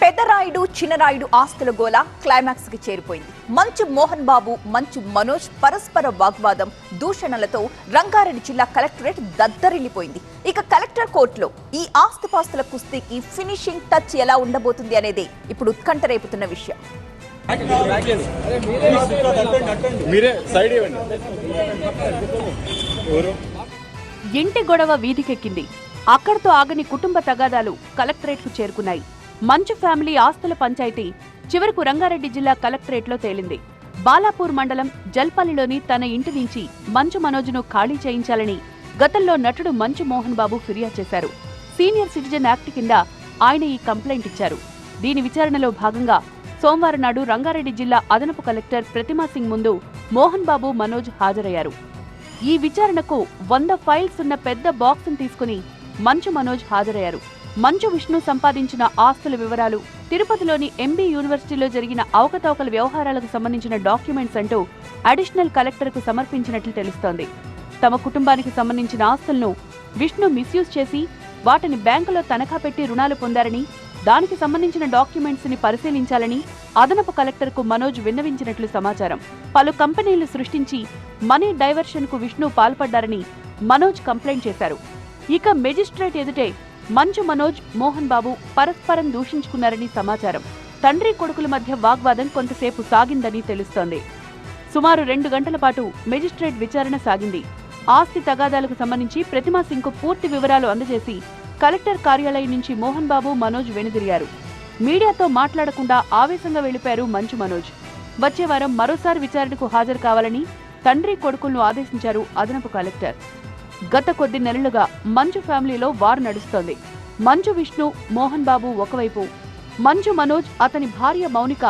పెద్దరాయుడు చిన్నరాయుడు ఆస్తుల గోల క్లైమాక్స్ కి చేరిపోయింది. మంచు మోహన్ బాబు, మంచు మనోజ్ పరస్పర వాగ్వాదం, దూషణలతో రంగారెడ్డి జిల్లా కలెక్టరేట్ దద్దరిల్లిపోయింది. ఇక కలెక్టర్ కోర్టులో ఈ ఆస్తిపాస్తుల కుస్తీకి ఫినిషింగ్ టచ్ ఎలా ఉండబోతుంది అనేది ఇప్పుడు ఉత్కంఠ రేపుతున్న విషయం. ఇంటి గొడవ వీధికెక్కింది. అక్కడితో ఆగని కుటుంబ తగాదాలు కలెక్టరేట్కు చేరుకున్నాయి. మంచు ఫ్యామిలీ ఆస్తుల పంచాయతీ చివరకు రంగారెడ్డి జిల్లా కలెక్టరేట్లో తేలింది. బాలాపూర్ మండలం జల్పల్లిలోని తన ఇంటి నుంచి మంచు మనోజ్ను ఖాళీ చేయించాలని గతంలో నటుడు మంచు మోహన్ బాబు ఫిర్యాదు చేశారు. సీనియర్ సిటిజన్ యాక్ట్ కింద ఆయన ఈ కంప్లైంట్ ఇచ్చారు. దీని విచారణలో భాగంగా సోమవారం నాడు రంగారెడ్డి జిల్లా అదనపు కలెక్టర్ ప్రతిమా సింగ్ ముందు మోహన్ బాబు, మనోజ్ హాజరయ్యారు. ఈ విచారణకు 100 ఫైల్స్ ఉన్న పెద్ద బాక్స్ను తీసుకుని మంచు మనోజ్ హాజరయ్యారు. మంచు విష్ణు సంపాదించిన ఆస్తుల వివరాలు, తిరుపతిలోని ఎంబీ యూనివర్సిటీలో జరిగిన అవకతవకల వ్యవహారాలకు సంబంధించిన డాక్యుమెంట్స్ అంటూ అడిషనల్ కలెక్టర్కు సమర్పించినట్లు తెలుస్తోంది. తమ కుటుంబానికి సంబంధించిన ఆస్తులను విష్ణు మిస్యూజ్ చేసి వాటిని బ్యాంకులో తనఖా పెట్టి రుణాలు పొందారని, దానికి సంబంధించిన డాక్యుమెంట్స్ ని పరిశీలించాలని అదనపు కలెక్టర్కు మనోజ్ విన్నవించినట్లు సమాచారం. పలు కంపెనీలు సృష్టించి మనీ డైవర్షన్ కు విష్ణు పాల్పడ్డారని మనోజ్ కంప్లైంట్ చేశారు. ఇక మెజిస్ట్రేట్ ఎదుటే మంచు మనోజ్, మోహన్ బాబు పరస్పరం దూషించుకున్నారని సమాచారం. తండ్రి కొడుకుల మధ్య వాగ్వాదం కొంతసేపు సాగిందని తెలుస్తోంది. సుమారు 2 గంటల పాటు మెజిస్ట్రేట్ విచారణ సాగింది. ఆస్తి తగాదాలకు సంబంధించి ప్రతిమా సింగ్ కు పూర్తి వివరాలు అందజేసి కలెక్టర్ కార్యాలయం నుంచి మోహన్ బాబు, మనోజ్ వెనుదిరిగారు. మీడియాతో మాట్లాడకుండా ఆవేశంగా వెళ్లిపారు మంచు మనోజ్. వచ్చే వారం మరోసారి విచారణకు హాజరు కావాలని తండ్రి కొడుకులను ఆదేశించారు అదనపు కలెక్టర్. గత కొద్ది నెలలుగా మంచు ఫ్యామిలీలో వార్ నడుస్తోంది. మంచు విష్ణు, మోహన్ బాబు ఒకవైపు, మంచు మనోజ్, అతని భార్య మౌనిక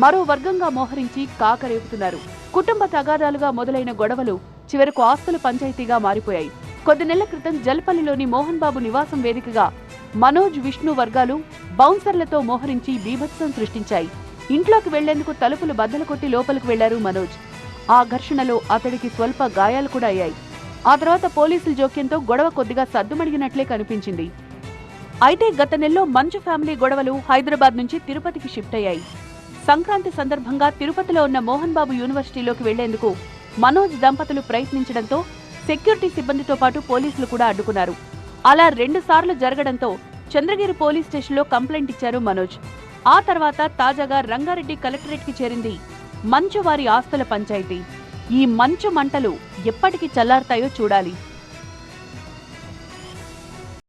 మరో వర్గంగా మోహరించి కాకరేపుతున్నారు. కుటుంబ తగాదాలుగా మొదలైన గొడవలు చివరకు ఆస్తుల పంచాయతీగా మారిపోయాయి. కొద్ది నెలల క్రితం జల్పల్లిలోని మోహన్ బాబు నివాసం వేదికగా మనోజ్, విష్ణు వర్గాలు బౌన్సర్లతో మోహరించి బీభత్సం సృష్టించాయి. ఇంట్లోకి వెళ్లేందుకు తలుపులు బద్దలు కొట్టి లోపలికి వెళ్లారు మనోజ్. ఆ ఘర్షణలో అతడికి స్వల్ప గాయాలు కూడా అయ్యాయి. ఆ తర్వాత పోలీసుల జోక్యంతో గొడవ కొద్దిగా సద్దుమణిగినట్లే కనిపించింది. అయితే గత నెలలో మంచు ఫ్యామిలీ గొడవలు హైదరాబాద్ నుంచి తిరుపతికి షిఫ్ట్ అయ్యాయి. సంక్రాంతి సందర్భంగా తిరుపతిలో ఉన్న మోహన్ బాబు యూనివర్సిటీలోకి వెళ్లేందుకు మనోజ్ దంపతులు ప్రయత్నించడంతో సెక్యూరిటీ సిబ్బందితో పాటు పోలీసులు కూడా అడ్డుకున్నారు. అలా 2 సార్లు జరగడంతో చంద్రగిరి పోలీస్ స్టేషన్లో కంప్లైంట్ ఇచ్చారు మనోజ్. ఆ తర్వాత తాజాగా రంగారెడ్డి కలెక్టరేట్ కి చేరింది మంచు వారి ఆస్తుల పంచాయతీ. ఈ మంచు మంటలు ఎప్పటికి చల్లారుతాయో చూడాలి.